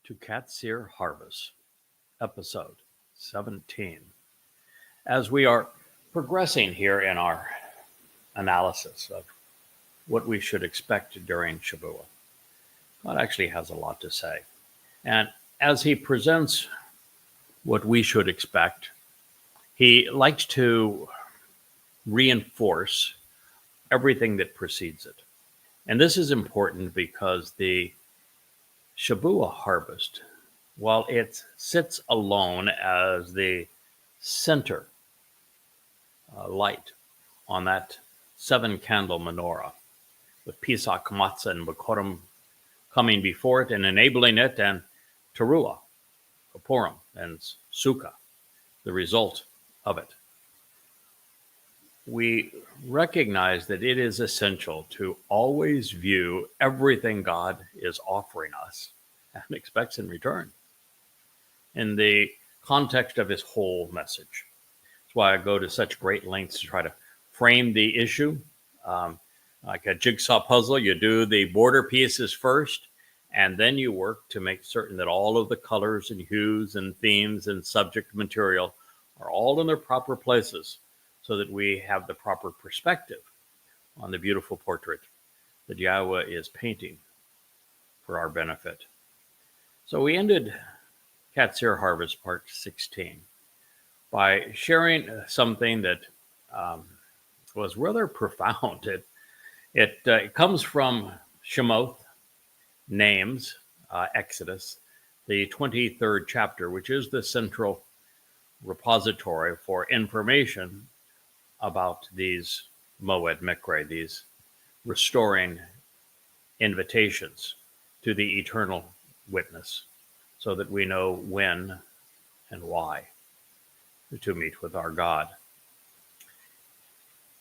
to Qatsyr-Harvest, episode 17. As we are progressing here in our analysis of what we should expect during Shavuot, God actually has a lot to say. And as he presents what we should expect, he likes to reinforce everything that precedes it. And this is important because the Shavuot harvest, while it sits alone as the center light on that 7-candle menorah, with Pesach, Matzah, and Bikurim coming before it and enabling it, and Towrah, Purim, and Sukkah, the result of it. We recognize that it is essential to always view everything God is offering us and expects in return in the context of his whole message. That's why I go to such great lengths to try to frame the issue. Like a jigsaw puzzle, you do the border pieces first, and then you work to make certain that all of the colors and hues and themes and subject material are all in their proper places, so that we have the proper perspective on the beautiful portrait that Yahweh is painting for our benefit. So we ended Qatsyr-Harvest part 16 by sharing something that was rather profound. It comes from Shemoth, Names, Exodus, the 23rd chapter, which is the central repository for information about these Moed Mikre, these restoring invitations to the eternal witness, so that we know when and why to meet with our God.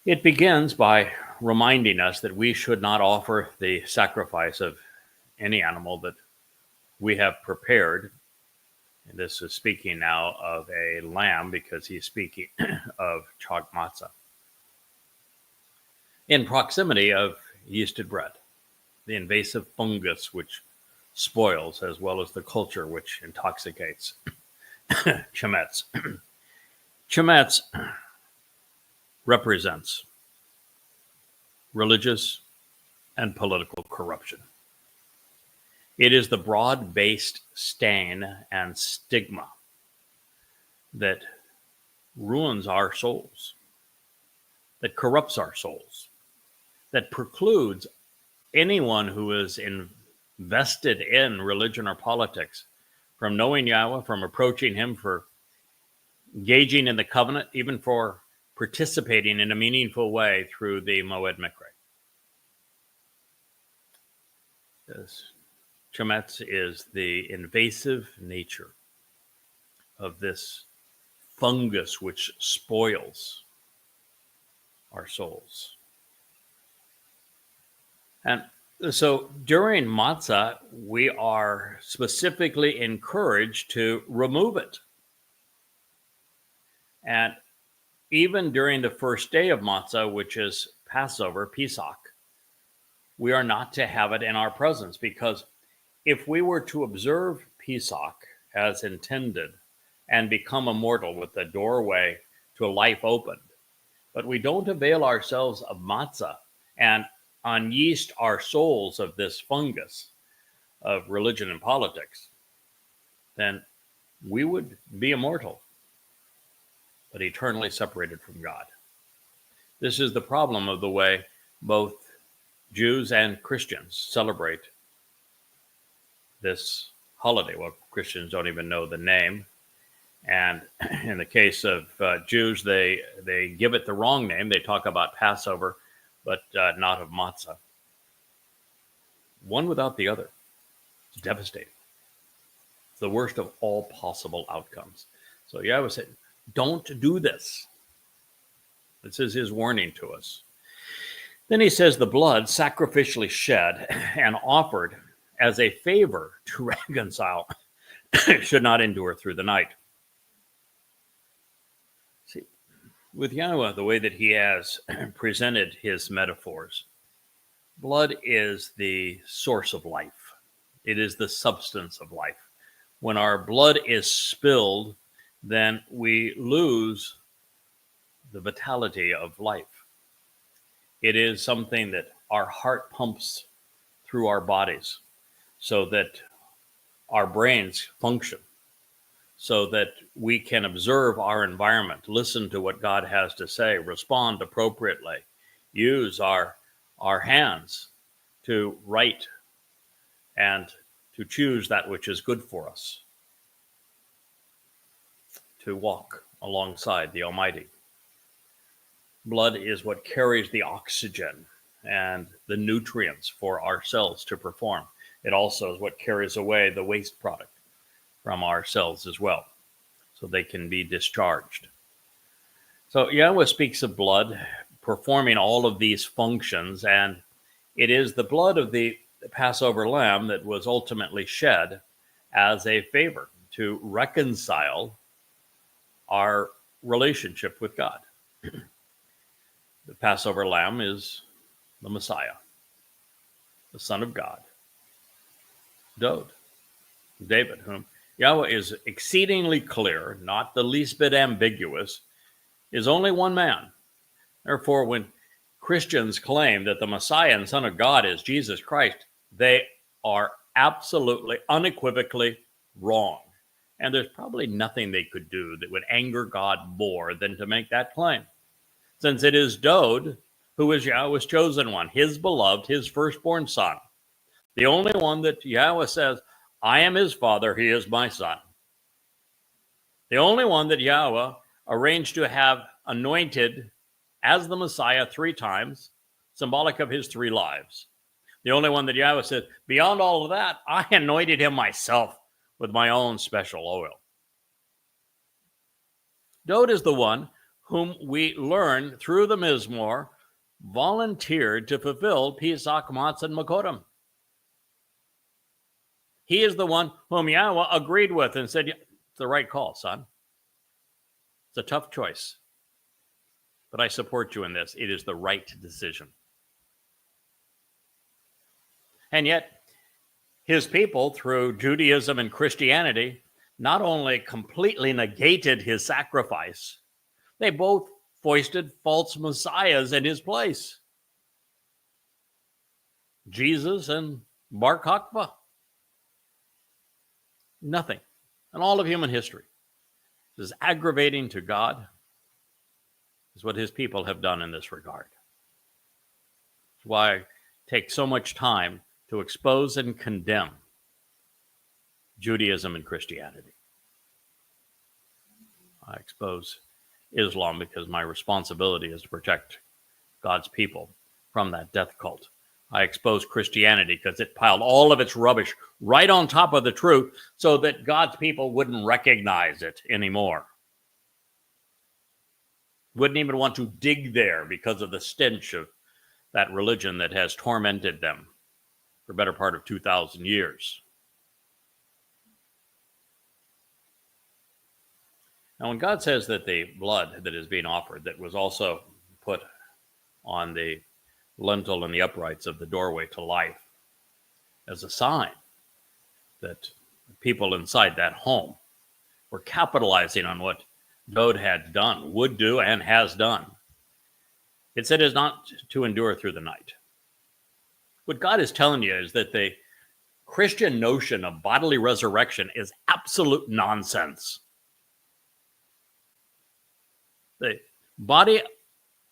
It begins by reminding us that we should not offer the sacrifice of any animal that we have prepared. And this is speaking now of a lamb, because he's speaking of chag matzah, in proximity of yeasted bread, the invasive fungus which spoils, as well as the culture which intoxicates. Chametz. Chametz represents religious and political corruption. It is the broad-based stain and stigma that ruins our souls, that corrupts our souls, that precludes anyone who is invested in religion or politics from knowing Yahweh, from approaching him, for engaging in the covenant, even for participating in a meaningful way through the Moed Mikre. Yes. Chametz is the invasive nature of this fungus which spoils our souls. And so during matzah, we are specifically encouraged to remove it. And even during the first day of matzah, which is Passover, Pesach, we are not to have it in our presence, because if we were to observe Pesach as intended and become immortal with the doorway to a life opened, but we don't avail ourselves of matzah and unyeast our souls of this fungus of religion and politics, then we would be immortal, but eternally separated from God. This is the problem of the way both Jews and Christians celebrate this holiday. Well, Christians don't even know the name. And in the case of Jews, they give it the wrong name. They talk about Passover, but not of matzah. One without the other. It's devastating. It's the worst of all possible outcomes. So Yahweh said, don't do this. This is his warning to us. Then he says the blood sacrificially shed and offered as a favor to reconcile should not endure through the night. See, with Yahweh, the way that he has presented his metaphors, blood is the source of life. It is the substance of life. when our blood is spilled, then we lose the vitality of life. It is something that our heart pumps through our bodies so that our brains function, so that we can observe our environment, listen to what God has to say, respond appropriately, use our hands to write and to choose that which is good for us, to walk alongside the Almighty. Blood is what carries the oxygen and the nutrients for our cells to perform. It also is what carries away the waste product from our cells as well, so they can be discharged. So Yahowah speaks of blood performing all of these functions, and it is the blood of the Passover lamb that was ultimately shed as a favor to reconcile our relationship with God. The Passover lamb is the Messiah, the Son of God, David, whom Yahowah is exceedingly clear, not the least bit ambiguous, is only one man. Therefore, when Christians claim that the Messiah and Son of God is Jesus Christ, they are absolutely, unequivocally wrong. And there's probably nothing they could do that would anger God more than to make that claim, since it is Dode who is Yahowah's chosen one, his beloved, his firstborn son, the only one that Yahowah says, I am his father, he is my son. The only one that Yahowah arranged to have anointed as the Messiah 3 times, symbolic of his 3 lives. The only one that Yahowah said, beyond all of that, I anointed him myself with my own special oil. Dode is the one whom we learn through the Mizmor volunteered to fulfill Pesach, Matzah, and Makodim. He is the one whom Yahowah agreed with and said, it's the right call, son. It's a tough choice, but I support you in this. It is the right decision. And yet, his people, through Judaism and Christianity, not only completely negated his sacrifice, they both foisted false messiahs in his place. Jesus and Bar Kokhba. Nothing in all of human history is aggravating to God is what his people have done in this regard. That's why I take so much time to expose and condemn Judaism and Christianity. I expose Islam because my responsibility is to protect God's people from that death cult. I expose Christianity because it piled all of its rubbish right on top of the truth so that God's people wouldn't recognize it anymore. Wouldn't even want to dig there because of the stench of that religion that has tormented them for a better part of 2,000 years. Now, when God says that the blood that is being offered, that was also put on the lintel and the uprights of the doorway to life, as a sign that people inside that home were capitalizing on what Dode had done, would do, and has done. It said it is not to endure through the night. What God is telling you is that the Christian notion of bodily resurrection is absolute nonsense. The body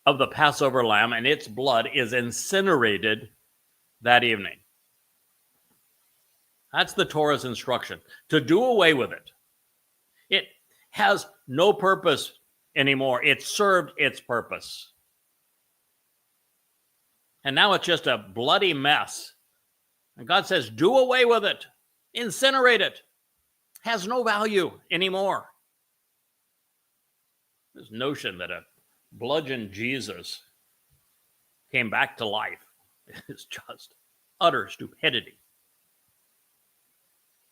of the Passover lamb and its blood is incinerated that evening. That's the Torah's instruction, to do away with it. It has no purpose anymore. It served its purpose. And now it's just a bloody mess. And God says, do away with it. Incinerate it. Has no value anymore. This notion that a bludgeoned Jesus came back to life is just utter stupidity.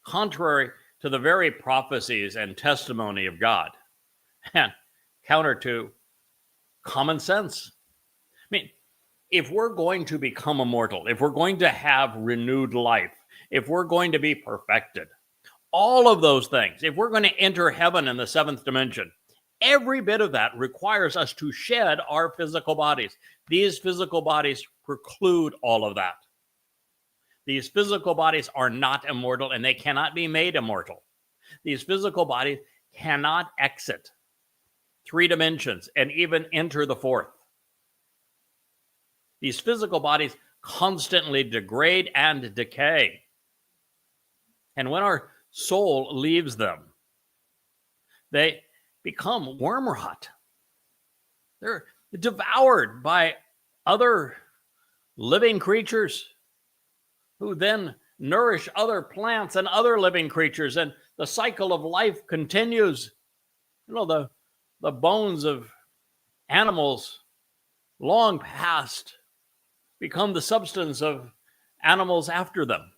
Contrary to the very prophecies and testimony of God, and counter to common sense. I mean, if we're going to become immortal, if we're going to have renewed life, if we're going to be perfected, All of those things, if we're going to enter heaven in the seventh dimension, every bit of that requires us to shed our physical bodies. These physical bodies preclude all of that. These physical bodies are not immortal, and they cannot be made immortal. These physical bodies cannot exit 3 dimensions and even enter the 4th. These physical bodies constantly degrade and decay. And when our soul leaves them, they become worm rot. They're devoured by other living creatures who then nourish other plants and other living creatures, and the cycle of life continues. You know, the bones of animals long past become the substance of animals after them.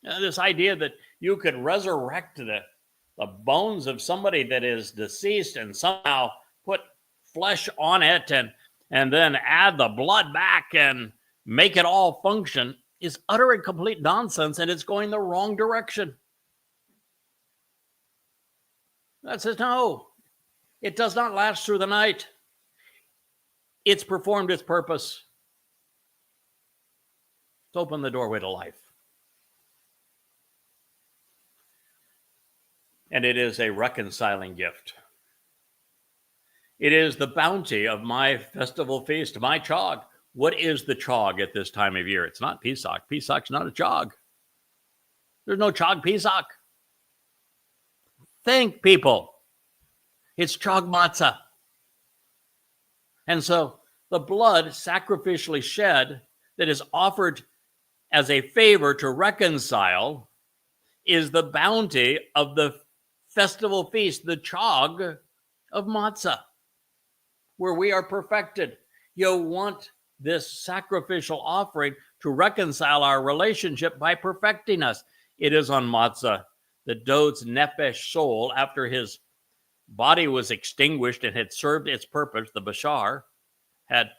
This idea that you could resurrect the bones of somebody that is deceased and somehow put flesh on it and then add the blood back and make it all function is utter and complete nonsense, and it's going the wrong direction. God says, no, it does not last through the night. It's performed its purpose. It's opened the doorway to life. And it is a reconciling gift. It is the bounty of my festival feast, my chog. What is the chog at this time of year? It's not Pesach. Pesach's not a chog. There's no chog Pesach. Think, people. It's chog matzah. And so the blood sacrificially shed that is offered as a favor to reconcile is the bounty of the festival feast, the chog of matzah, where we are perfected. You want this sacrificial offering to reconcile our relationship by perfecting us. It is on matzah that Dod's nephesh soul, after his body was extinguished and had served its purpose, the bashar, had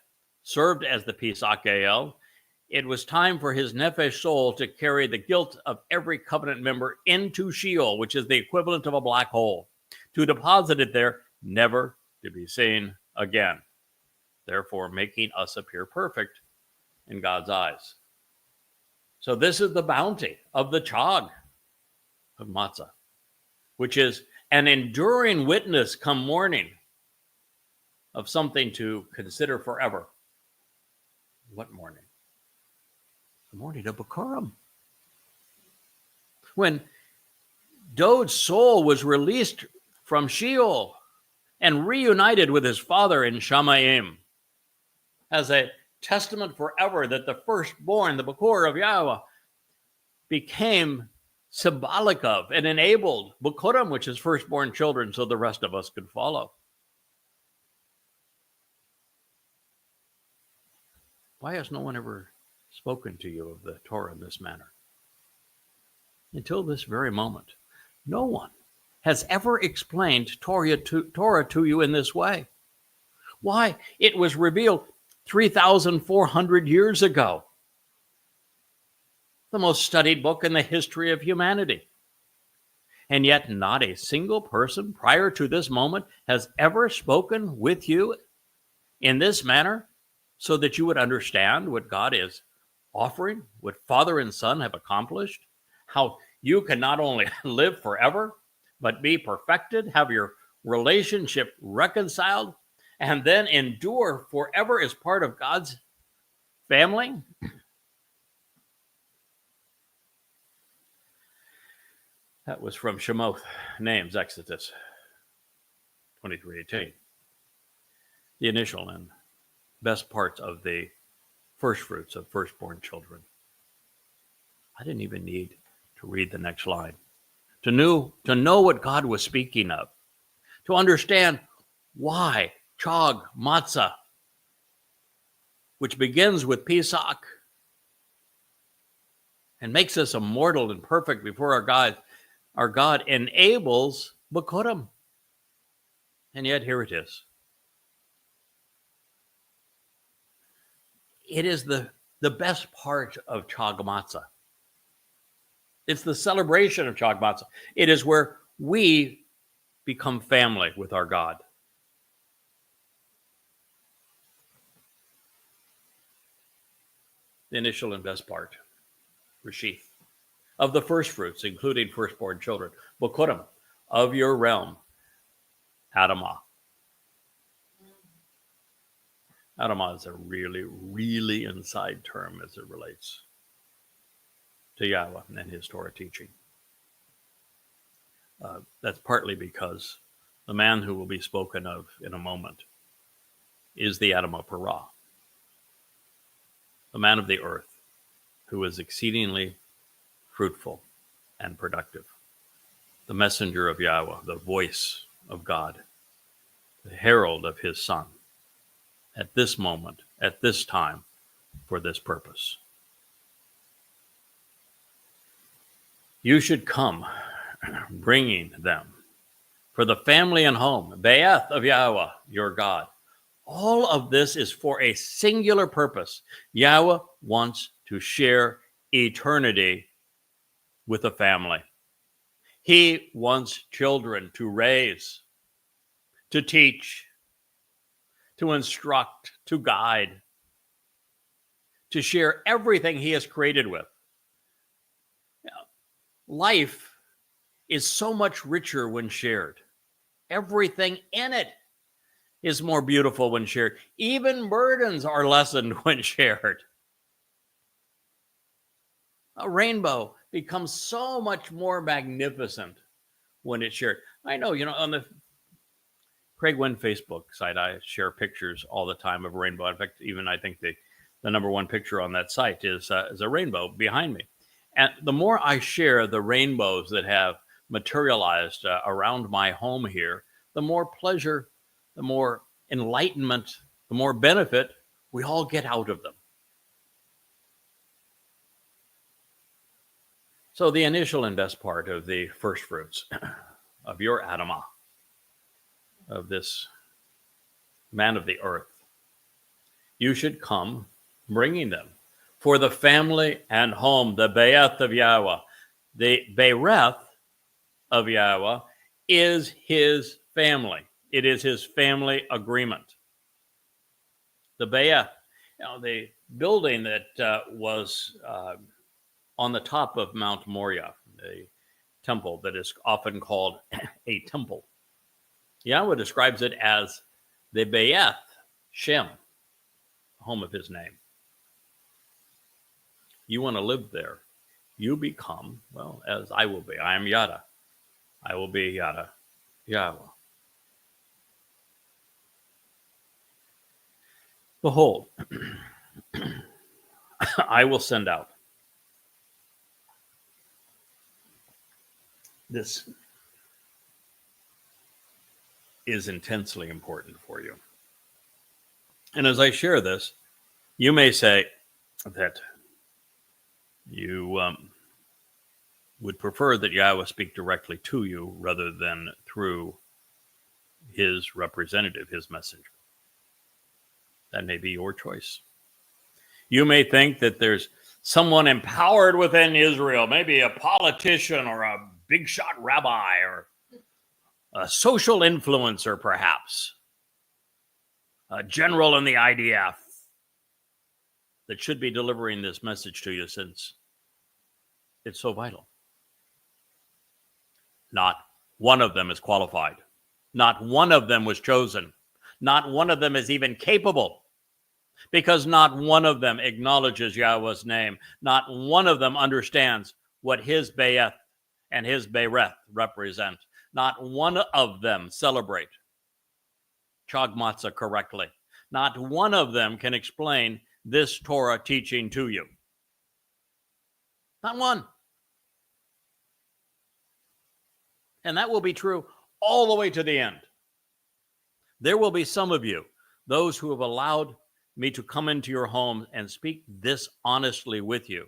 served as the Pesach El, it was time for his nephesh soul to carry the guilt of every covenant member into Sheol, which is the equivalent of a black hole, to deposit it there, never to be seen again, therefore making us appear perfect in God's eyes. So this is the bounty of the chog of matzah, which is an enduring witness come morning of something to consider forever. What morning? The morning of Bikurim. When Dod's soul was released from Sheol and reunited with his father in Shamayim as a testament forever that the firstborn, the Bikor of YAHOWAH, became symbolic of and enabled Bikurim, which is firstborn children, so the rest of us could follow. Why has no one ever spoken to you of the Torah in this manner? Until this very moment, no one has ever explained Torah to you in this way. Why? It was revealed 3,400 years ago. The most studied book in the history of humanity. And yet not a single person prior to this moment has ever spoken with you in this manner so that you would understand what God is offering, what Father and Son have accomplished, how you can not only live forever, but be perfected, have your relationship reconciled, and then endure forever as part of God's family. That was from Shemoth, Names, Exodus 23:18. The initial and best parts of the first fruits of firstborn children. I didn't even need to read the next line to know what God was speaking of, to understand why chog matzah, which begins with Pesach and makes us immortal and perfect before our God enables Bikurim. And yet here it is. It is the best part of chog matzah. It's the celebration of Chag Matzah. It is where we become family with our God. The initial and best part, Reshith, of the first fruits, including firstborn children, Bokurim, of your realm, Adamah. Adamah is a really, really inside term as it relates to Yahweh and his Torah teaching. That's partly because the man who will be spoken of in a moment is the Adam of Parah, the man of the earth, who is exceedingly fruitful and productive, the messenger of Yahweh, the voice of God, the herald of his son, at this moment, at this time, for this purpose. You should come, bringing them for the family and home, Be'eth of Yahweh, your God. All of this is for a singular purpose. Yahweh wants to share eternity with a family. He wants children to raise, to teach, to instruct, to guide, to share everything he has created with. Life is so much richer when shared. Everything in it is more beautiful when shared. Even burdens are lessened when shared. A rainbow becomes so much more magnificent when it's shared. I know, on the Craig Winn Facebook site, I share pictures all the time of a rainbow. In fact, even I think the number one picture on that site is a rainbow behind me. And the more I share the rainbows that have materialized around my home here, the more pleasure, the more enlightenment, the more benefit we all get out of them. So the initial and best part of the first fruits of your Adamah, of this man of the earth, you should come bringing them for the family and home, the Be'eth of Yahweh. The Be'ereth of Yahweh is his family. It is his family agreement. The Be'eth, the building that was on the top of Mount Moriah, a temple that is often called a temple. Yahweh describes it as the Be'eth Shem, home of his name. You want to live there, you become, as I will be. I am Yada. I will be Yada Yahowah. Behold, I will send out. This is intensely important for you. And as I share this, you may say that you would prefer that Yahweh speak directly to you rather than through his representative, his messenger. That may be your choice. You may think that there's someone empowered within Israel, maybe a politician or a big shot rabbi or a social influencer, perhaps, a general in the IDF, that should be delivering this message to you since it's so vital. Not one of them is qualified. Not one of them was chosen. Not one of them is even capable, because not one of them acknowledges Yahweh's name. Not one of them understands what his Be'eth and his Be'ereth represent. Not one of them celebrate Chag Matzah correctly. Not one of them can explain this Torah teaching to you. Not one. And that will be true all the way to the end. There will be some of you, those who have allowed me to come into your home and speak this honestly with you,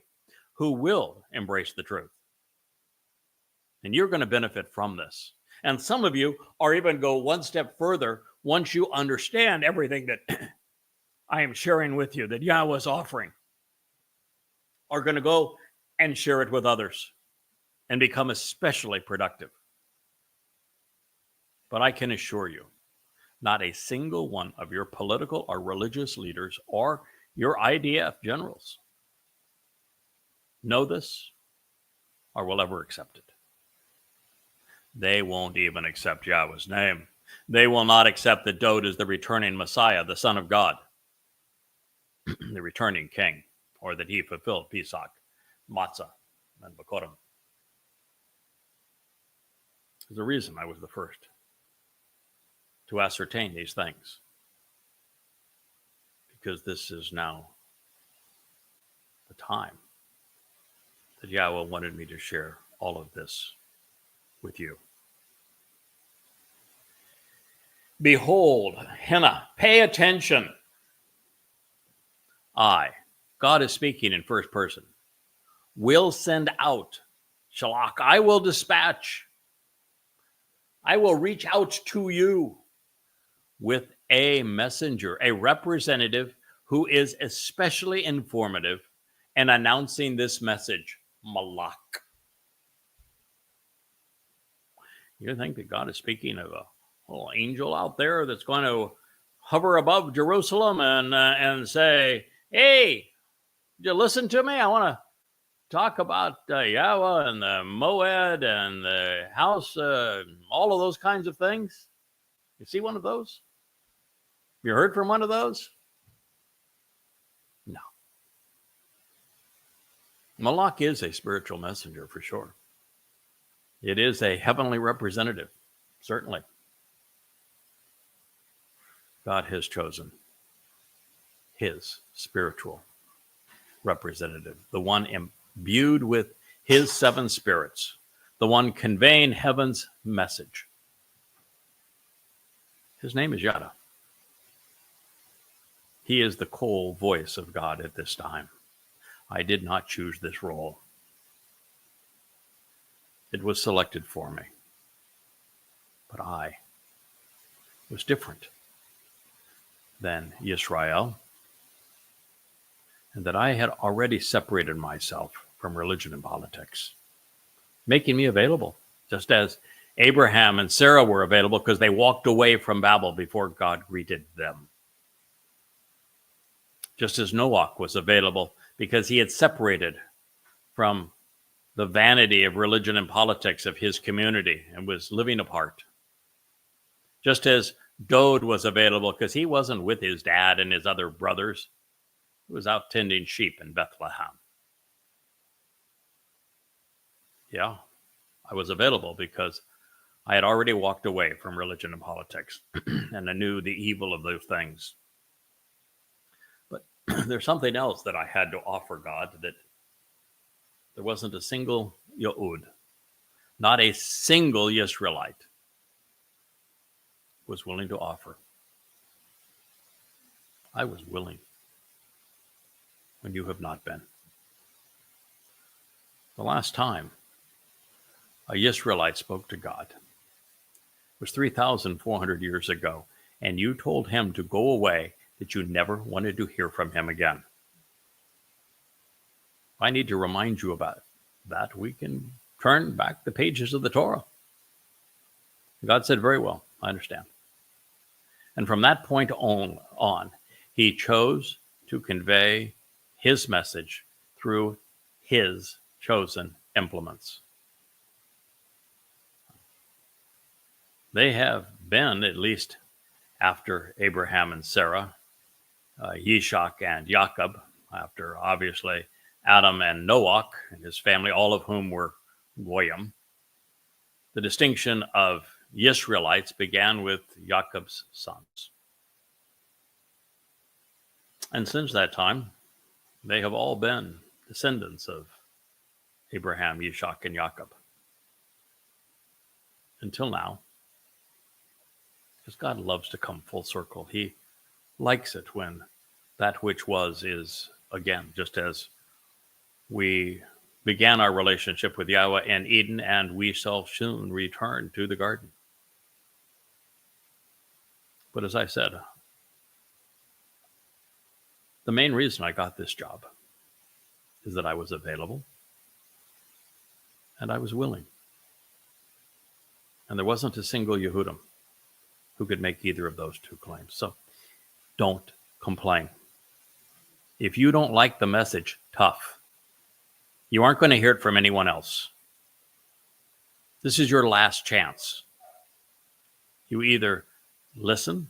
who will embrace the truth. And you're going to benefit from this. And some of you are even go one step further once you understand everything that I am sharing with you, that Yahweh is offering, are going to go and share it with others. and become especially productive. But I can assure you, not a single one of your political or religious leaders or your IDF generals know this or will ever accept it. They won't even accept Yahweh's name. They will not accept that Dod is the returning Messiah, the Son of God, the returning King, or that he fulfilled Pesach, Matzah, and Bakorim. There's a reason I was the first to ascertain these things, because this is now the time that Yahweh wanted me to share all of this with you. Behold, Henna, pay attention. God is speaking in first person, will send out, Shalach, I will dispatch, I will reach out to you with a messenger, a representative who is especially informative and announcing this message, Malak. You think that God is speaking of a little angel out there that's going to hover above Jerusalem and say, hey, did you listen to me? I want to talk about Yahweh and the Moed and the house, all of those kinds of things. You see one of those? You heard from one of those? No. Malak is a spiritual messenger for sure. It is a heavenly representative, certainly. God has chosen his spiritual representative, the one imbued with his seven spirits, the one conveying heaven's message. His name is Yada. He is the cold voice of God at this time. I did not choose this role. It was selected for me. But I was different than Yisrael, and that I had already separated myself from religion and politics, making me available, just as Abraham and Sarah were available because they walked away from Babel before God greeted them. Just as Noah was available because he had separated from the vanity of religion and politics of his community and was living apart. Just as Dod was available because he wasn't with his dad and his other brothers. He was out tending sheep in Bethlehem. Yeah, I was available because I had already walked away from religion and politics and I knew the evil of those things. But there's something else that I had to offer God, that there wasn't a single Yehud, not a single Yisraelite was willing to offer. I was willing when you have not been. The last time a Yisraelite spoke to God was 3,400 years ago, and you told him to go away, that you never wanted to hear from him again. I need to remind you about that. We can turn back the pages of the Torah. God said, very well, I understand. And from that point on, he chose to convey his message through his chosen implements. They have been, at least after Abraham and Sarah, Yishak and Jacob, after obviously Adam and Noach and his family, all of whom were Goyim. The distinction of Israelites began with Jacob's sons. And since that time, they have all been descendants of Abraham, Yishak, and Jacob. Until now, because God loves to come full circle. He likes it when that which was is again, just as we began our relationship with Yahweh in Eden, and we shall soon return to the garden. But as I said, the main reason I got this job is that I was available. and I was willing. And there wasn't a single Yehudim who could make either of those two claims. So don't complain. If you don't like the message, tough. You aren't going to hear it from anyone else. This is your last chance. You either listen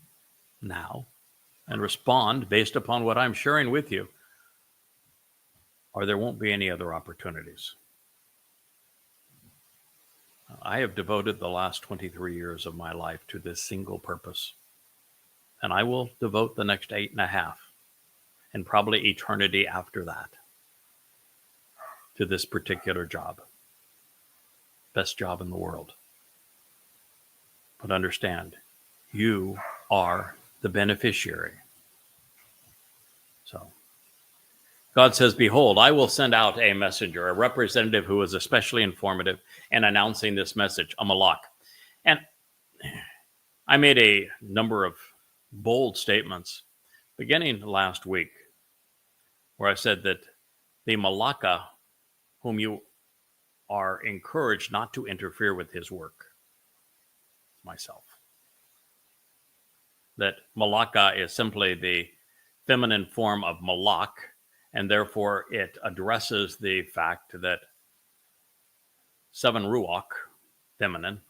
now and respond based upon what I'm sharing with you, or there won't be any other opportunities. I have devoted the last 23 years of my life to this single purpose, and I will devote the next 8.5 and probably eternity after that to this particular job. Best job in the world. But understand, you are the beneficiary. So, God says, behold, I will send out a messenger, a representative who is especially informative and announcing this message, a malach. And I made a number of bold statements beginning last week where I said that the malaka whom you are encouraged not to interfere with his work, myself. That malaka is simply the feminine form of malak, and therefore it addresses the fact that 7 ruach, feminine,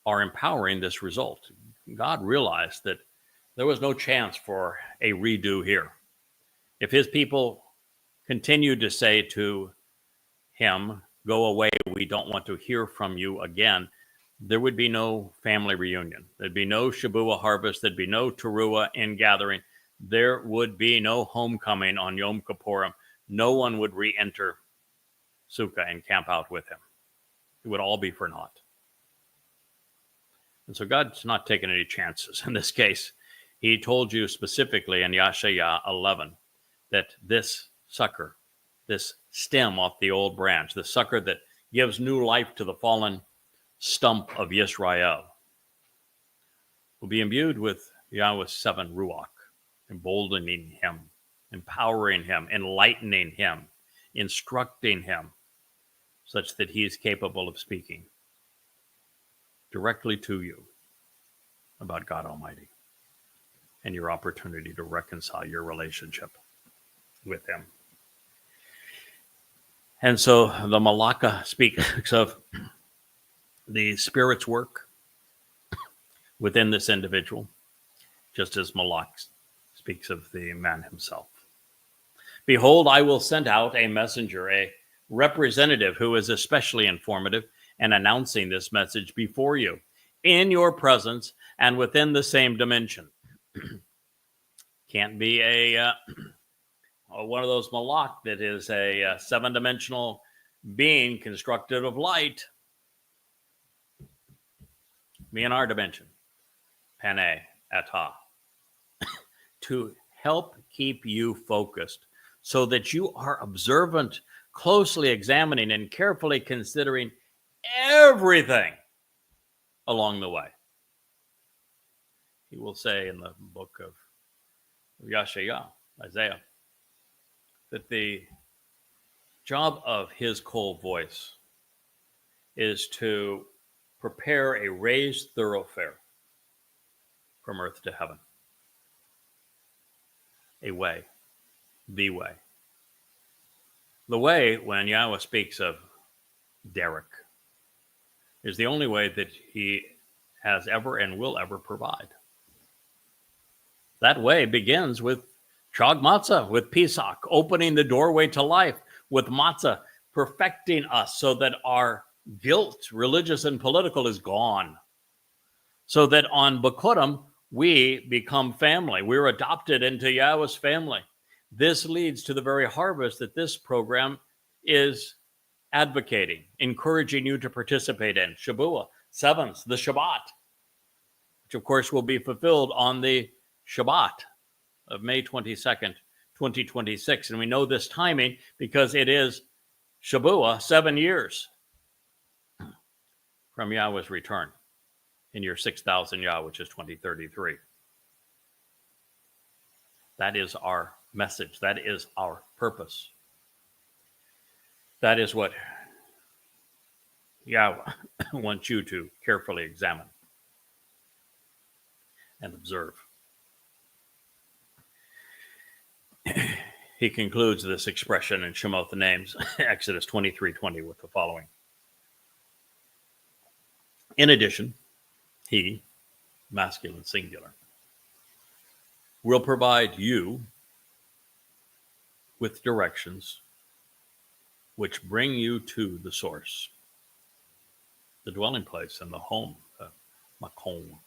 are empowering this result. God realized that there was no chance for a redo here. If his people continued to say to him, go away, we don't want to hear from you again, there would be no family reunion. There'd be no Shabat, there'd be no Towrah ingathering. There would be no homecoming on Yom Kippurim. No one would re-enter Sukkah and camp out with him. It would all be for naught. And so God's not taking any chances in this case. He told you specifically in Yeshaya 11 that this sucker, this stem off the old branch, the sucker that gives new life to the fallen stump of Yisrael, will be imbued with Yahweh's 7 ruach, emboldening him, empowering him, enlightening him, instructing him, such that he is capable of speaking directly to you about God Almighty and your opportunity to reconcile your relationship with him. And so the Malaka speaks of the Spirit's work within this individual, just as Malak speaks of the man himself. Behold, I will send out a messenger, a representative who is especially informative and announcing this message before you, in your presence and within the same dimension. Can't be a one of those malach that is a 7-dimensional being constructed of light. Be in our dimension, Pane, Atah, to help keep you focused so that you are observant, closely examining and carefully considering everything along the way. He will say in the book of Yeshaya, Isaiah, that the job of his cold voice is to prepare a raised thoroughfare from earth to heaven. A way, the way. The way, when Yahweh speaks of Derek, is the only way that he has ever and will ever provide. That way begins with Chag Matzah, with Pesach, opening the doorway to life, with Matzah, perfecting us so that our guilt, religious and political, is gone. So that on Bikurim, we become family. We're adopted into Yahweh's family. This leads to the very harvest that this program is advocating, encouraging you to participate in. Shabuah, 7th, the Shabbat, which of course will be fulfilled on the Shabbat of May 22nd, 2026. And we know this timing because it is Shabuah, 7 years from Yahweh's return in your 6,000 Yah, which is 2033. That is our message. That is our purpose. That is what Yahweh wants you to carefully examine and observe. He concludes this expression in Shemot, the names, Exodus 23:20, with the following. In addition, he, masculine singular, will provide you with directions which bring you to the source, the dwelling place and the home, the makom,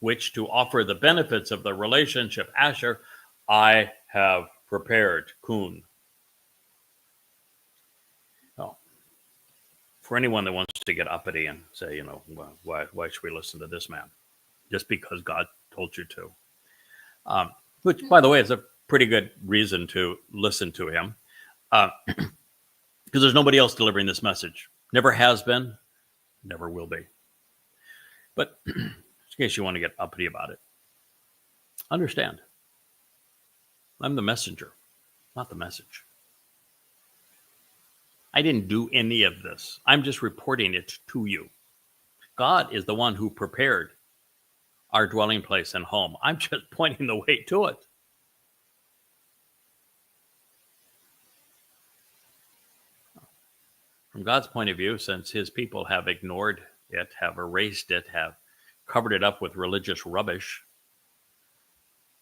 which to offer the benefits of the relationship Asher I have prepared, kun. Now, for anyone that wants to get uppity and say, why should we listen to this man? Just because God told you to. Which, by the way, is a pretty good reason to listen to him. Because there's nobody else delivering this message. Never has been, never will be. But in case you want to get uppity about it, understand, I'm the messenger, not the message. I didn't do any of this. I'm just reporting it to you. God is the one who prepared our dwelling place and home. I'm just pointing the way to it. From God's point of view, since his people have ignored it, have erased it, have covered it up with religious rubbish,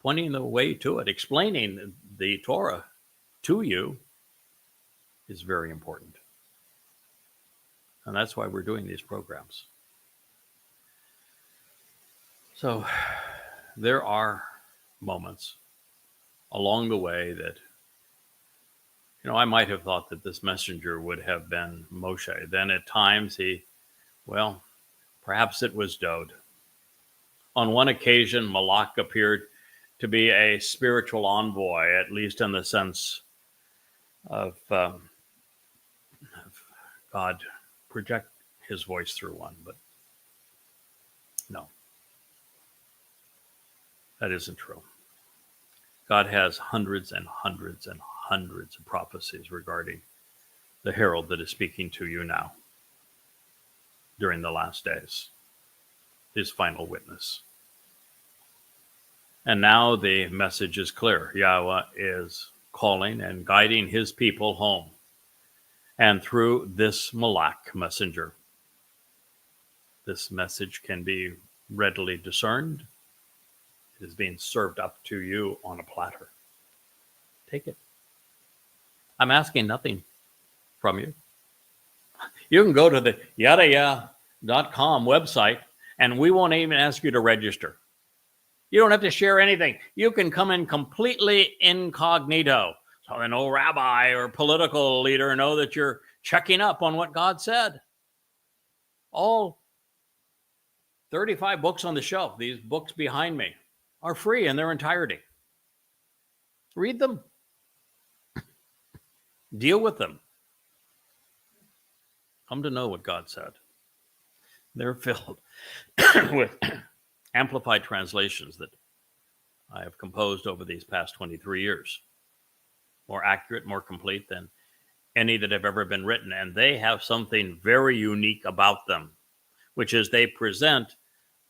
pointing the way to it, explaining the Torah to you is very important. And that's why we're doing these programs. So there are moments along the way that, I might have thought that this messenger would have been Moshe. Then at times perhaps it was Dode. On one occasion, Malak appeared to be a spiritual envoy, at least in the sense of God project his voice through one. But no, that isn't true. God has hundreds and hundreds and hundreds of prophecies regarding the herald that is speaking to you now during the last days, his final witness. And now the message is clear. Yahweh is calling and guiding his people home. And through this Malak messenger, this message can be readily discerned. It is being served up to you on a platter. Take it. I'm asking nothing from you. You can go to the YAHOWAH.com website, and we won't even ask you to register. You don't have to share anything. You can come in completely incognito. So no rabbi or political leader know that you're checking up on what God said. All 35 books on the shelf, these books behind me, are free in their entirety. Read them. Deal with them. Come to know what God said. They're filled with amplified translations that I have composed over these past 23 years. More accurate, more complete than any that have ever been written. And they have something very unique about them, which is they present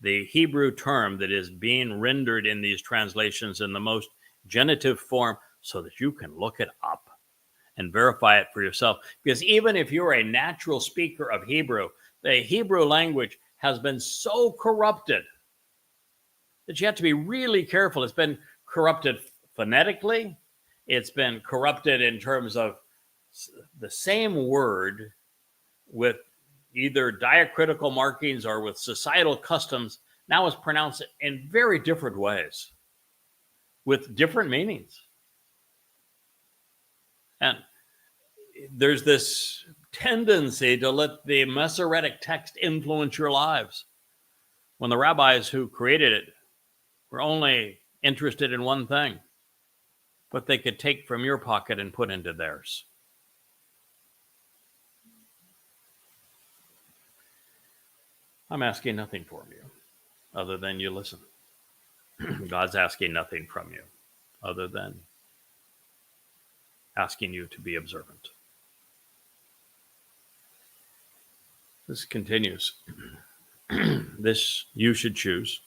the Hebrew term that is being rendered in these translations in the most genitive form so that you can look it up and verify it for yourself. Because even if you're a natural speaker of Hebrew, the Hebrew language has been so corrupted that you have to be really careful. It's been corrupted phonetically. It's been corrupted in terms of the same word with either diacritical markings or with societal customs now is pronounced in very different ways with different meanings. And there's this tendency to let the Masoretic text influence your lives, when the rabbis who created it were only interested in one thing, what they could take from your pocket and put into theirs. I'm asking nothing from you other than you listen. God's asking nothing from you other than asking you to be observant. This continues. This you should choose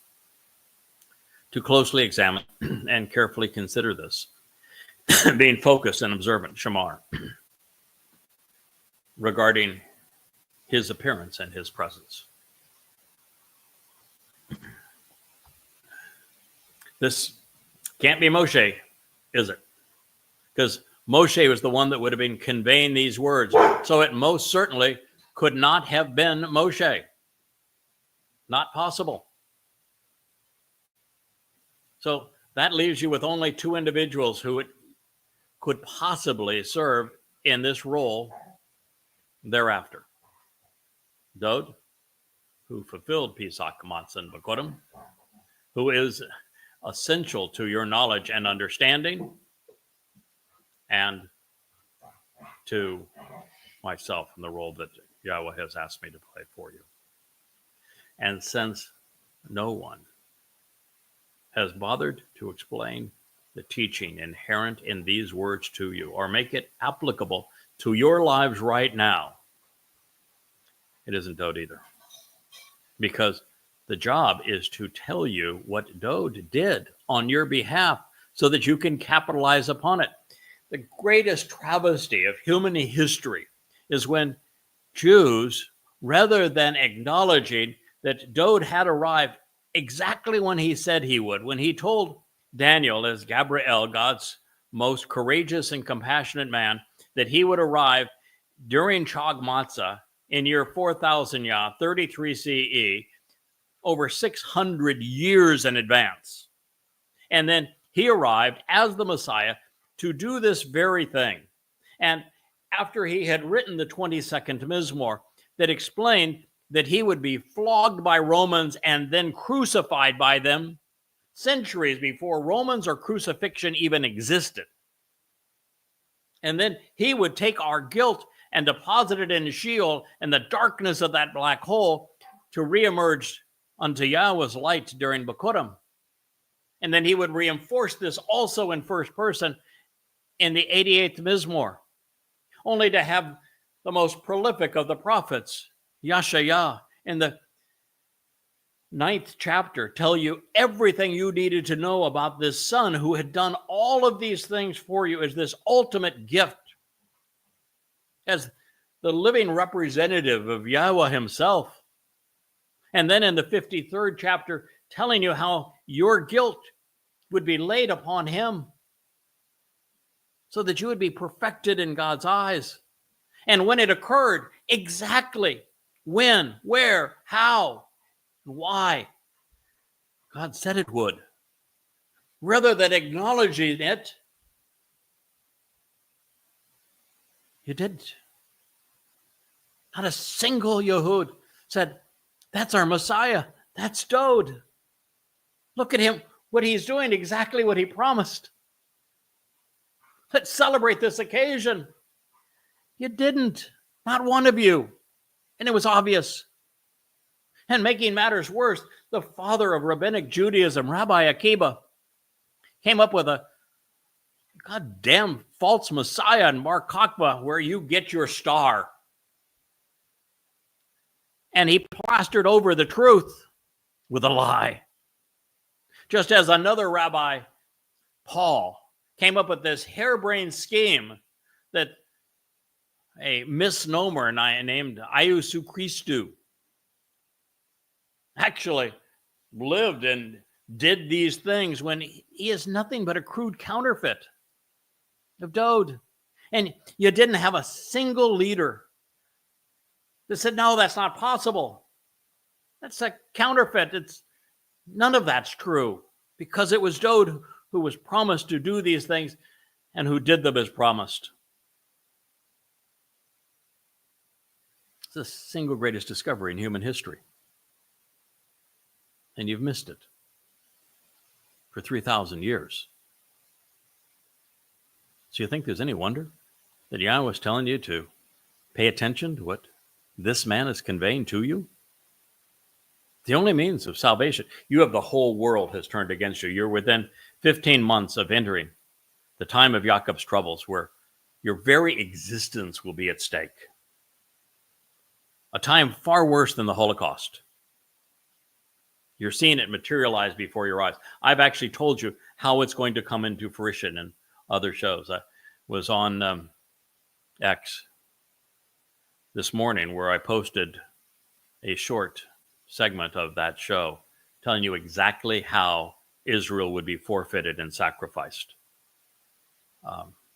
to closely examine and carefully consider this, being focused and observant, shamar, regarding his appearance and his presence. This can't be Moshe, is it? Because Moshe was the one that would have been conveying these words. So it most certainly could not have been Moshe. Not possible. So that leaves you with only two individuals who could possibly serve in this role thereafter. Dod, who fulfilled Pesach, Matzah, and Bikurim, who is essential to your knowledge and understanding, and to myself in the role that Yahweh has asked me to play for you. And since no one has bothered to explain the teaching inherent in these words to you or make it applicable to your lives right now, it isn't Dod either. Because the job is to tell you what Dod did on your behalf so that you can capitalize upon it. The greatest travesty of human history is when Jews, rather than acknowledging that Dod had arrived exactly when he said he would, when he told Daniel, as Gabriel, God's most courageous and compassionate man, that he would arrive during Chag Matzah in year 4000 Yah, 33 CE, over 600 years in advance. And then he arrived as the Messiah to do this very thing. And after he had written the 22nd Mizmor that explained that he would be flogged by Romans and then crucified by them centuries before Romans or crucifixion even existed. And then he would take our guilt and deposit it in Sheol and the darkness of that black hole to reemerge unto Yahweh's light during Bikurim. And then he would reinforce this also in first person in the 88th Mizmor, only to have the most prolific of the prophets, Yashayah, in the 9th chapter, tell you everything you needed to know about this son who had done all of these things for you as this ultimate gift, as the living representative of Yahweh himself. And then in the 53rd chapter, telling you how your guilt would be laid upon him so that you would be perfected in God's eyes. And when it occurred, exactly when, where, how, and why God said it would. Rather than acknowledging it, you didn't. Not a single Yehud said, that's our Messiah. That's Dod. Look at him, what he's doing, exactly what he promised. Let's celebrate this occasion. You didn't. Not one of you. And it was obvious. And making matters worse, the father of rabbinic Judaism, Rabbi Akiba, came up with a goddamn false Messiah in Bar Kokhba, where you get your star. And he plastered over the truth with a lie. Just as another rabbi, Paul, came up with this harebrained scheme that a misnomer named Iesu Christou actually lived and did these things when he is nothing but a crude counterfeit of Dod. And you didn't have a single leader that said, no, that's not possible. That's a counterfeit. None of that's true, because it was Dod who was promised to do these things and who did them as promised. It's the single greatest discovery in human history. And you've missed it for 3,000 years. So you think there's any wonder that Yahweh is telling you to pay attention to what this man is conveying to you? The only means of salvation. You have the whole world has turned against you. You're within 15 months of entering the time of Jacob's troubles, where your very existence will be at stake. a time far worse than the Holocaust. You're seeing it materialize before your eyes. I've actually told you how it's going to come into fruition in other shows. I was on X this morning where I posted a short segment of that show telling you exactly how Israel would be forfeited and sacrificed,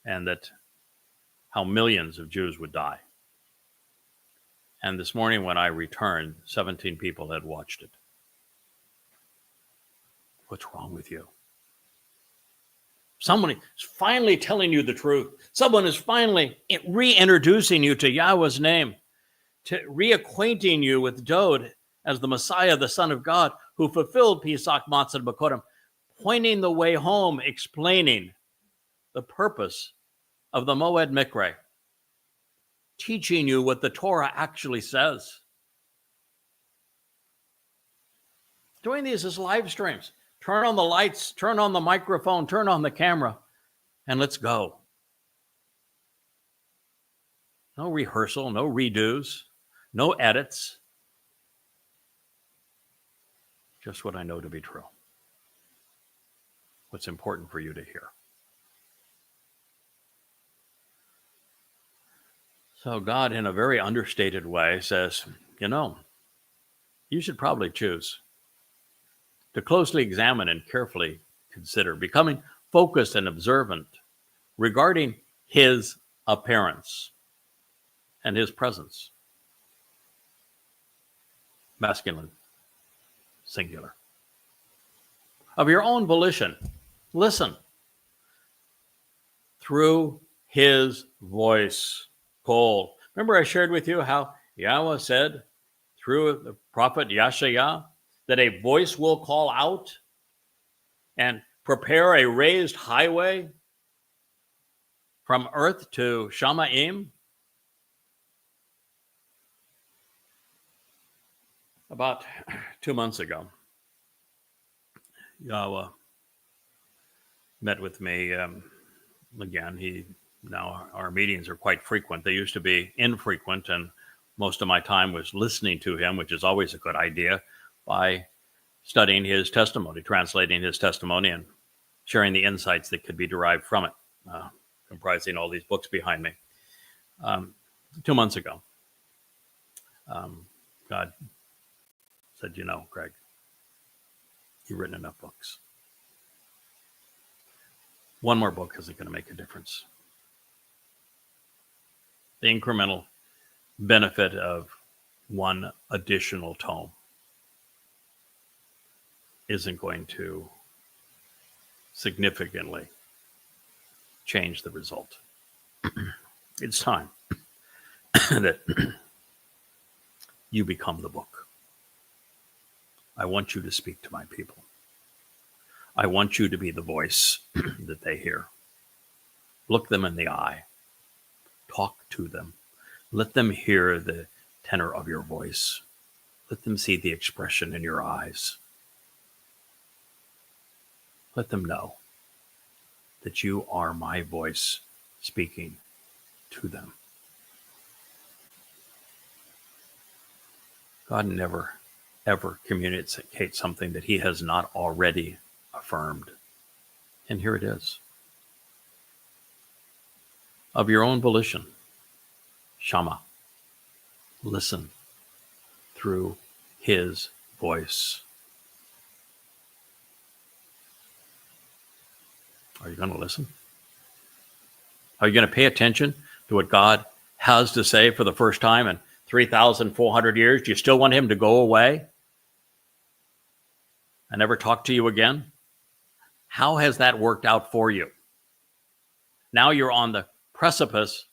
and that how millions of Jews would die. And this morning when I returned, 17 people had watched it. What's wrong with you? Someone is finally telling you the truth. Someone is finally reintroducing you to Yahweh's name, to reacquainting you with Dod as the Messiah, the Son of God, who fulfilled Pesach, Matzah, and Bakorim, pointing the way home, explaining the purpose of the Moed Mikre, teaching you what the Torah actually says. Doing these as live streams. Turn on the lights, turn on the microphone, turn on the camera, and let's go. No rehearsal, no redos, no edits. Just what I know to be true. What's important for you to hear. So God, in a very understated way, says, you should probably choose to closely examine and carefully consider becoming focused and observant regarding his appearance and his presence. Masculine, singular. Of your own volition, listen through his voice. Call. Remember I shared with you how Yahweh said through the prophet Yeshayah that a voice will call out and prepare a raised highway from earth to Shamaim? About 2 months ago, Yahweh met with me again. Now our meetings are quite frequent. They used to be infrequent, and most of my time was listening to him, which is always a good idea, by studying his testimony, translating his testimony, and sharing the insights that could be derived from it, comprising all these books behind me. 2 months ago, God said, Craig, you've written enough books. One more book isn't going to make a difference. The incremental benefit of one additional tome isn't going to significantly change the result. It's time that you become the book. I want you to speak to my people. I want you to be the voice that they hear. Look them in the eye. Talk to them. Let them hear the tenor of your voice. Let them see the expression in your eyes. Let them know that you are my voice speaking to them. God never, ever communicates something that he has not already affirmed. And here it is. Of your own volition, Shama, listen through his voice. Are you going to listen? Are you going to pay attention to what God has to say for the first time in 3,400 years? Do you still want him to go away and never talk to you again? How has that worked out for you? Now you're on the precipice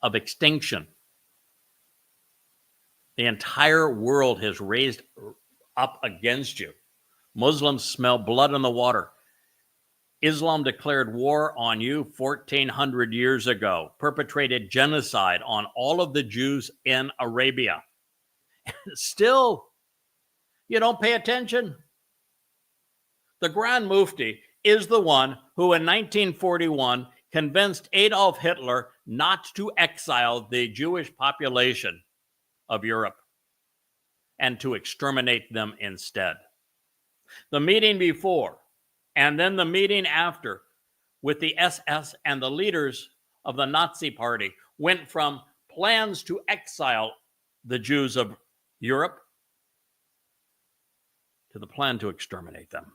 of extinction. The entire world has raised up against you. Muslims smell blood in the water. Islam declared war on you 1,400 years ago, perpetrated genocide on all of the Jews in Arabia. Still, you don't pay attention. The Grand Mufti is the one who in 1941 convinced Adolf Hitler not to exile the Jewish population of Europe and to exterminate them instead. The meeting before and then the meeting after with the SS and the leaders of the Nazi Party went from plans to exile the Jews of Europe to the plan to exterminate them.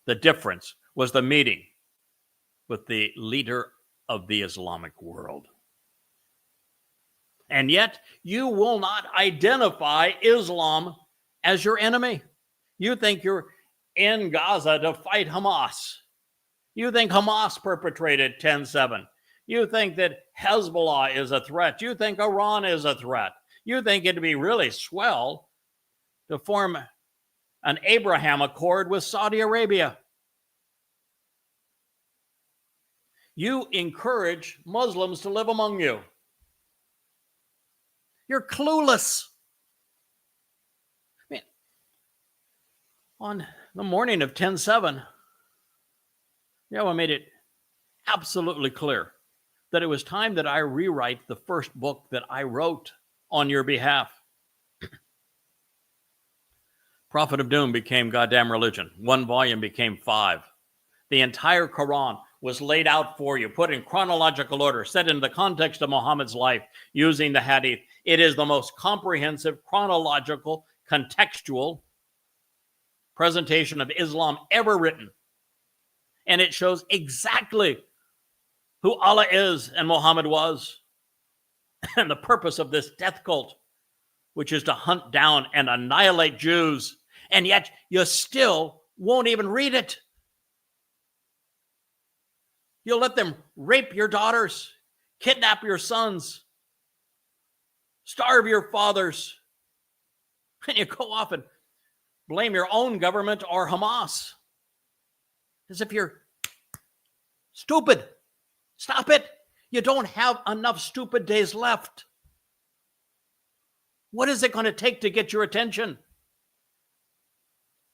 The difference was the meeting with the leader of the Islamic world. And yet, you will not identify Islam as your enemy. You think you're in Gaza to fight Hamas. You think Hamas perpetrated 10/7. You think that Hezbollah is a threat. You think Iran is a threat. You think it'd be really swell to form an Abraham Accord with Saudi Arabia. You encourage Muslims to live among you. You're clueless. I mean, on the morning of 10/7, Yahowah made it absolutely clear that it was time that I rewrite the first book that I wrote on your behalf. Prophet of Doom became goddamn religion. 1 volume became 5. The entire Quran was laid out for you, put in chronological order, set in the context of Muhammad's life using the hadith. It is the most comprehensive, chronological, contextual presentation of Islam ever written. And it shows exactly who Allah is and Muhammad was, and the purpose of this death cult, which is to hunt down and annihilate Jews. And yet you still won't even read it. You'll let them rape your daughters, kidnap your sons, starve your fathers, and you go off and blame your own government or Hamas as if you're stupid. Stop it. You don't have enough stupid days left. What is it going to take to get your attention?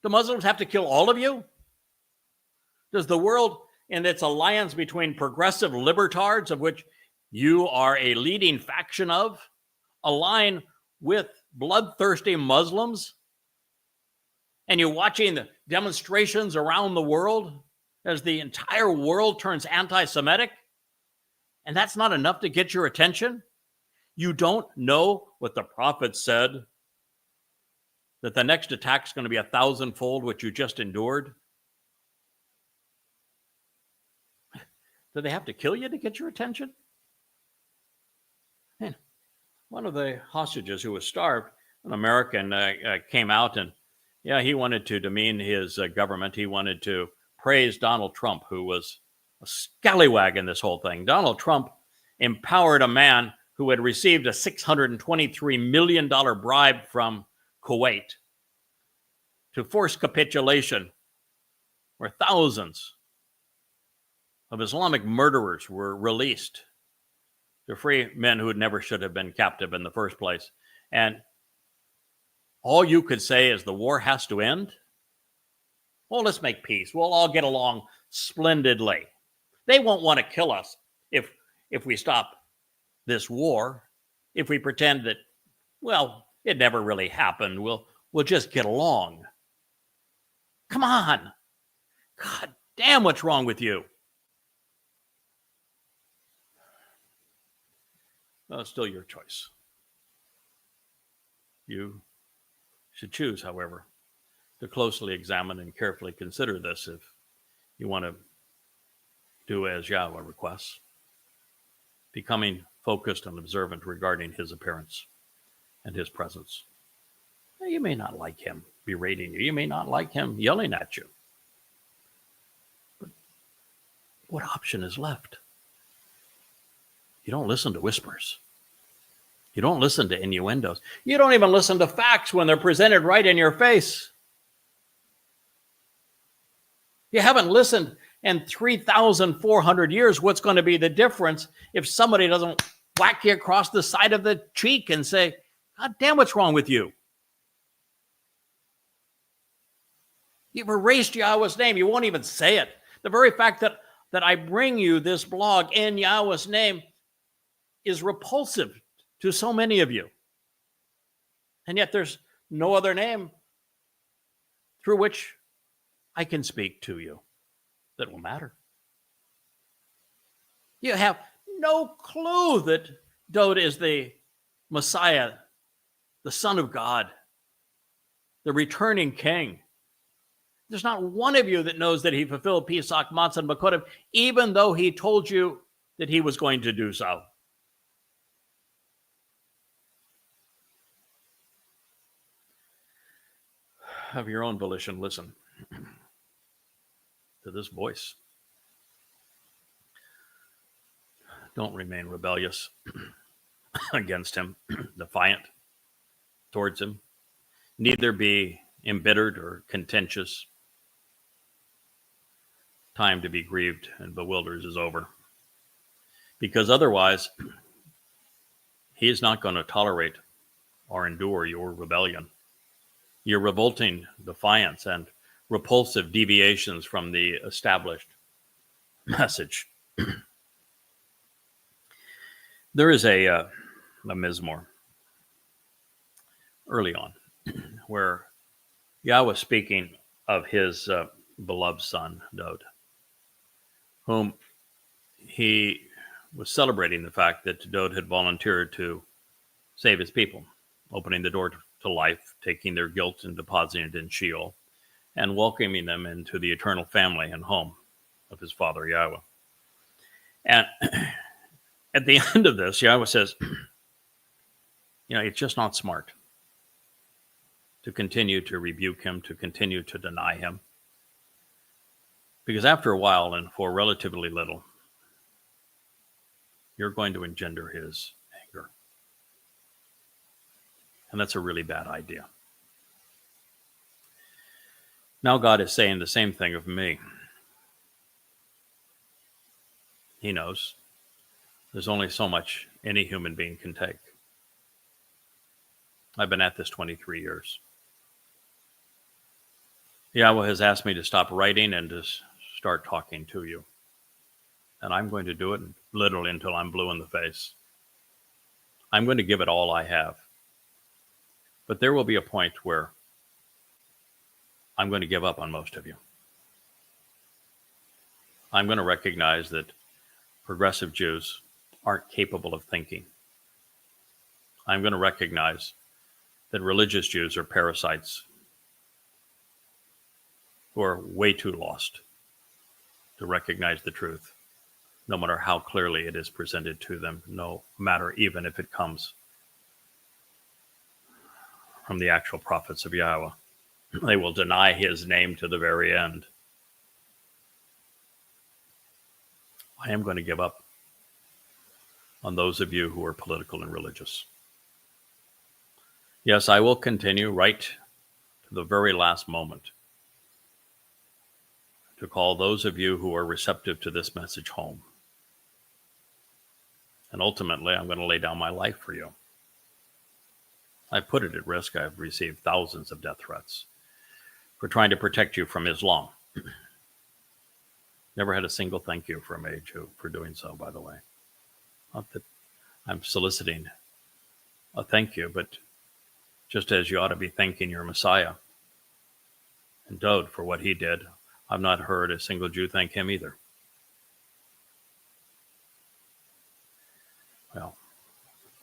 Do Muslims have to kill all of you? Does the world, in its alliance between progressive libertards, of which you are a leading faction of, align with bloodthirsty Muslims? And you're watching the demonstrations around the world as the entire world turns anti-Semitic? And that's not enough to get your attention? You don't know what the prophet said? That the next attack is going to be 1,000-fold what you just endured? Do they have to kill you to get your attention? And one of the hostages who was starved, an American, came out and, he wanted to demean his government. He wanted to praise Donald Trump, who was a scallywag in this whole thing. Donald Trump empowered a man who had received a $623 million bribe from Kuwait to force capitulation, where thousands of Islamic murderers were released to free men who never should have been captive in the first place. And all you could say is the war has to end? Well, let's make peace. We'll all get along splendidly. They won't want to kill us if we stop this war, if we pretend that, well, it never really happened. We'll just get along. Come on. God damn, what's wrong with you? Well, it's still your choice. You should choose, however, to closely examine and carefully consider this if you want to do as Yahowah requests, becoming focused and observant regarding his appearance and his presence. Now, you may not like him berating you. You may not like him yelling at you. But what option is left? You don't listen to whispers. You don't listen to innuendos. You don't even listen to facts when they're presented right in your face. You haven't listened in 3,400 years. What's going to be the difference if somebody doesn't whack you across the side of the cheek and say, God damn, what's wrong with you? You've erased Yahowah's name. You won't even say it. The very fact that I bring you this blog in Yahowah's name is repulsive to so many of you. And yet there's no other name through which I can speak to you that will matter. You have no clue that Dowd is the Messiah, the Son of God, the returning King. There's not one of you that knows that he fulfilled Pesach, Matzah, and Bakodim, even though he told you that he was going to do so. Of your own volition, listen to this voice. Don't remain rebellious against him, defiant towards him. Neither be embittered or contentious. Time to be grieved and bewildered is over. Because otherwise, he is not going to tolerate or endure your rebellion, your revolting defiance and repulsive deviations from the established message. There is a mizmor early on where Yahweh speaking of his beloved son, Dowd, whom he was celebrating the fact that Dowd had volunteered to save his people, opening the door to life, taking their guilt and depositing it in Sheol, and welcoming them into the eternal family and home of his father, Yahweh. And at the end of this, Yahweh says, it's just not smart to continue to rebuke him, to continue to deny him. Because after a while, and for relatively little, you're going to engender his anger. And that's a really bad idea. Now God is saying the same thing of me. He knows there's only so much any human being can take. I've been at this 23 years. Yahweh has asked me to stop writing and to start talking to you. And I'm going to do it literally until I'm blue in the face. I'm going to give it all I have. But there will be a point where I'm going to give up on most of you. I'm going to recognize that progressive Jews aren't capable of thinking. I'm going to recognize that religious Jews are parasites who are way too lost to recognize the truth, no matter how clearly it is presented to them, no matter even if it comes from the actual prophets of Yahweh. They will deny his name to the very end. I am going to give up on those of you who are political and religious. Yes, I will continue right to the very last moment to call those of you who are receptive to this message home. And ultimately, I'm going to lay down my life for you. I've put it at risk. I've received thousands of death threats for trying to protect you from Islam. Never had a single thank you from a Jew for doing so, by the way. Not that I'm soliciting a thank you, but just as you ought to be thanking your Messiah and Dowd for what he did, I've not heard a single Jew thank him either. Well,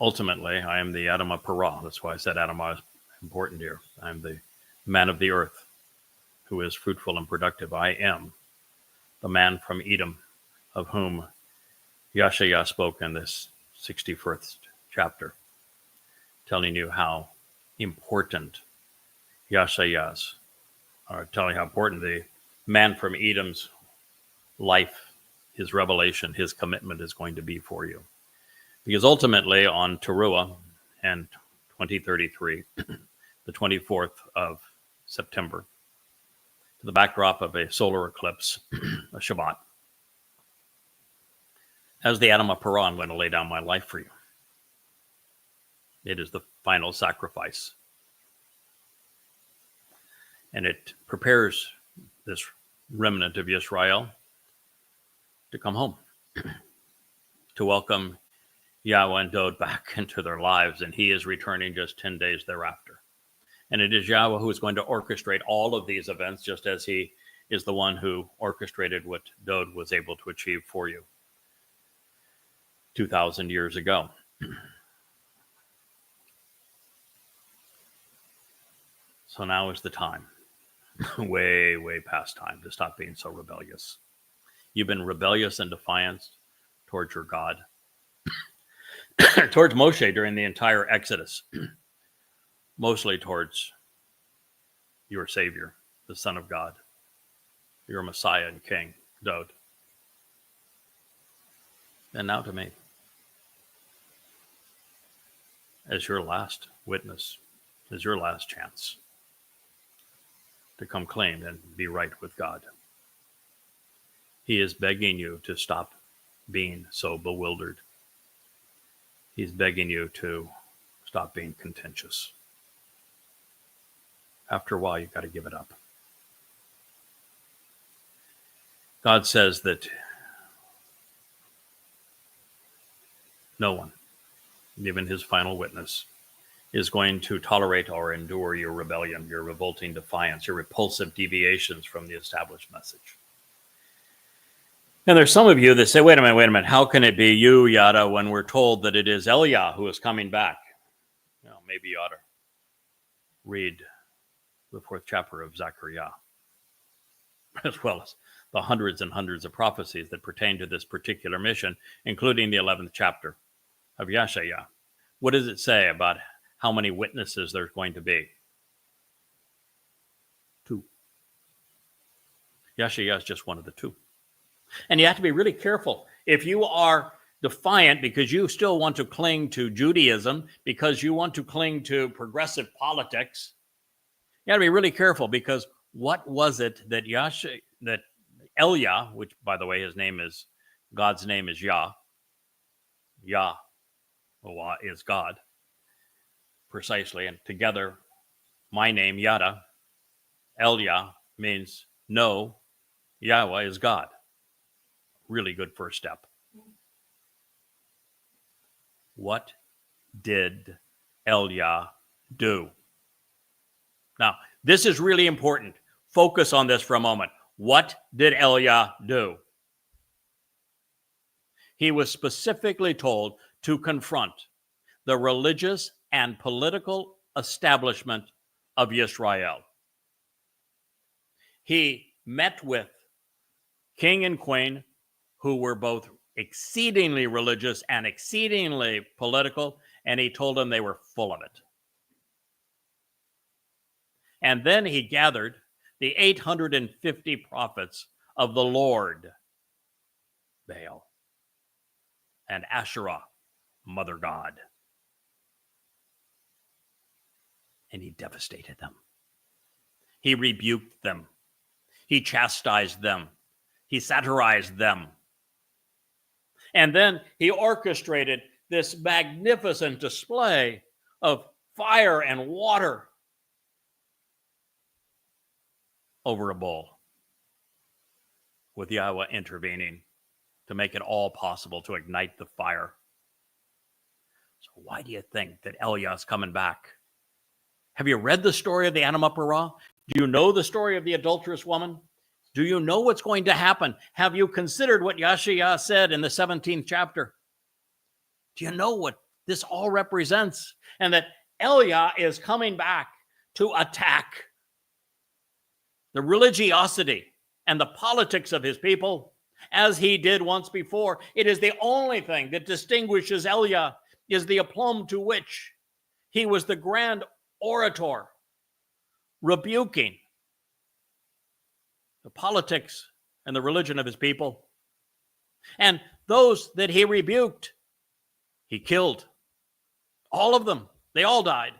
ultimately, I am the Adamah Parah. That's why I said Adamah is important here. I'm the man of the earth who is fruitful and productive. I am the man from Edom of whom Yahowah spoke in this 61st chapter, telling you how important Yahowah's, or telling how important the man from Edom's life, his revelation, his commitment is going to be for you. Because ultimately on Towrah and 2033, the 24th of September, to the backdrop of a solar eclipse, a Shabat, as the Adamah Parah, I'm going to lay down my life for you. It is the final sacrifice. And it prepares this remnant of Israel to come home, to welcome Yahweh and Dod back into their lives, and he is returning just 10 days thereafter. And it is Yahweh who is going to orchestrate all of these events, just as he is the one who orchestrated what Dod was able to achieve for you 2,000 years ago. So now is the time, way, way past time, to stop being so rebellious. You've been rebellious and defiant towards your God, towards Moshe during the entire Exodus, mostly towards your Savior, the Son of God, your Messiah and King, Dod. And now to me, as your last witness, as your last chance to come clean and be right with God. He is begging you to stop being so bewildered. He's begging you to stop being contentious. After a while, you've got to give it up. God says that no one, even his final witness, is going to tolerate or endure your rebellion, your revolting defiance, your repulsive deviations from the established message. And there's some of you that say, wait a minute, how can it be you, Yada, when we're told that it is Eliah who is coming back? You know, maybe you ought to read the 4th chapter of Zechariah, as well as the hundreds and hundreds of prophecies that pertain to this particular mission, including the 11th chapter of Yeshayah. What does it say about how many witnesses there's going to be? 2. Yeshayah is just one of the 2. And you have to be really careful. If you are defiant because you still want to cling to Judaism, because you want to cling to progressive politics, you got to be really careful, because what was it that Eliah, which, by the way, God's name is Yah. Yahowah is God, precisely. And together, my name, Yada, Eliah, means no, Yahweh is God. Really good first step. What did Eliah do? Now, this is really important. Focus on this for a moment. What did Eliah do? He was specifically told to confront the religious and political establishment of Israel. He met with king and queen who were both exceedingly religious and exceedingly political, and he told them they were full of it. And then he gathered the 850 prophets of the Lord, Baal, and Asherah, Mother God. And he devastated them. He rebuked them. He chastised them. He satirized them. And then he orchestrated this magnificent display of fire and water over a bowl, with Yahweh intervening to make it all possible to ignite the fire. So why do you think that Eliah is coming back? Have you read the story of the Anam Parah? Do you know the story of the adulterous woman? Do you know what's going to happen? Have you considered what Yeshayah said in the 17th chapter? Do you know what this all represents? And that Eliah is coming back to attack the religiosity and the politics of his people, as he did once before. It is the only thing that distinguishes Eliah, is the aplomb to which he was the grand orator, rebuking the politics and the religion of his people. And those that he rebuked, he killed. All of them. They all died.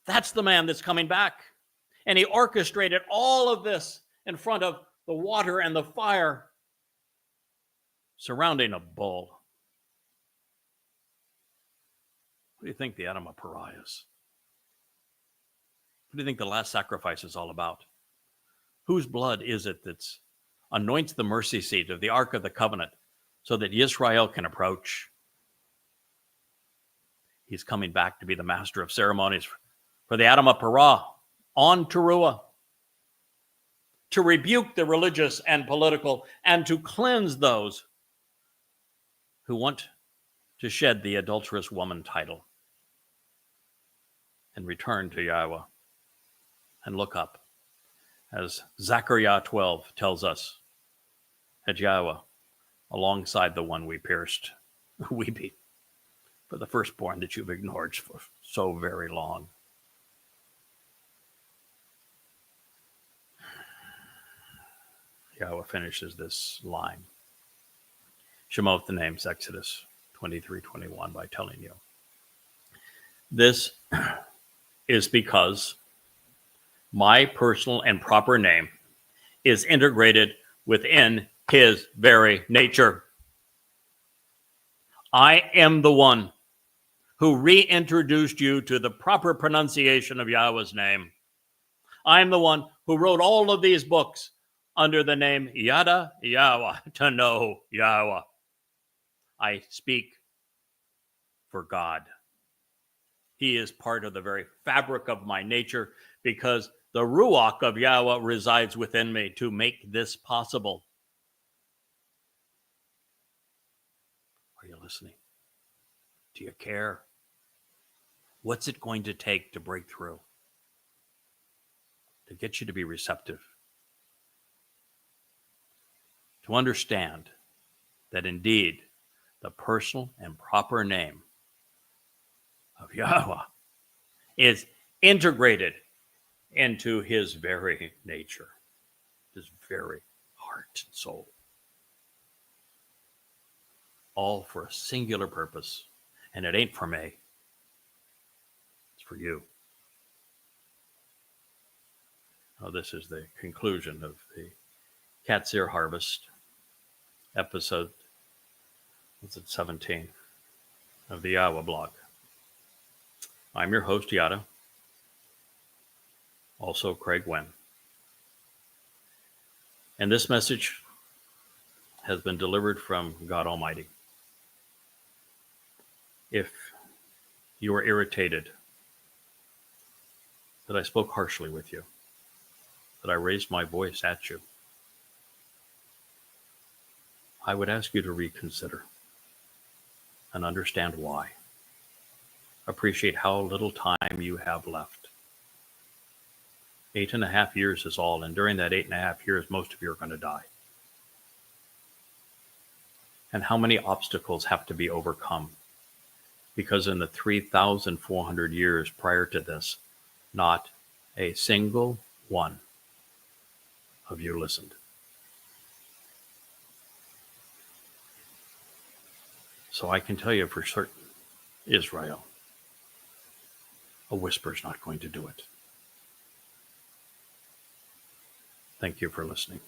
That's the man that's coming back. And he orchestrated all of this in front of the water and the fire surrounding a bull. What do you think the Anam Parah is? What do you think the last sacrifice is all about? Whose blood is it that's anoints the mercy seat of the Ark of the Covenant so that Israel can approach. He's coming back to be the master of ceremonies for the Adam of Parah on Towrah, to rebuke the religious and political, and to cleanse those who want to shed the adulterous woman title and return to Yahweh and look up, as Zechariah 12 tells us, at Yahweh alongside the one we pierced, weeping for the firstborn that you've ignored for so very long. Yahweh finishes this line. Shemot the names, Exodus 23:21, by telling you, this is because my personal and proper name is integrated within his very nature. I am the one who reintroduced you to the proper pronunciation of Yahweh's name. I'm the one who wrote all of these books under the name Yada Yahowah, to know Yahweh. I speak for God. He is part of the very fabric of my nature because the Ruach of Yahweh resides within me to make this possible. Are you listening? Do you care? What's it going to take to break through? To get you to be receptive? To understand that indeed the personal and proper name of Yahweh is integrated into his very nature, his very heart and soul. All for a singular purpose. And it ain't for me. It's for you. Now, this is the conclusion of the Qatsyr-Harvest episode, what's it, 17 of the YAHOWAH blog. I'm your host, Yada, also Craig Winn. And this message has been delivered from God Almighty. If you are irritated that I spoke harshly with you, that I raised my voice at you, I would ask you to reconsider and understand why. Appreciate how little time you have left. 8.5 years is all, and during that 8.5 years, most of you are going to die. And how many obstacles have to be overcome? Because in the 3,400 years prior to this, not a single one of you listened. So I can tell you for certain, Israel, a whisper's not going to do it. Thank you for listening.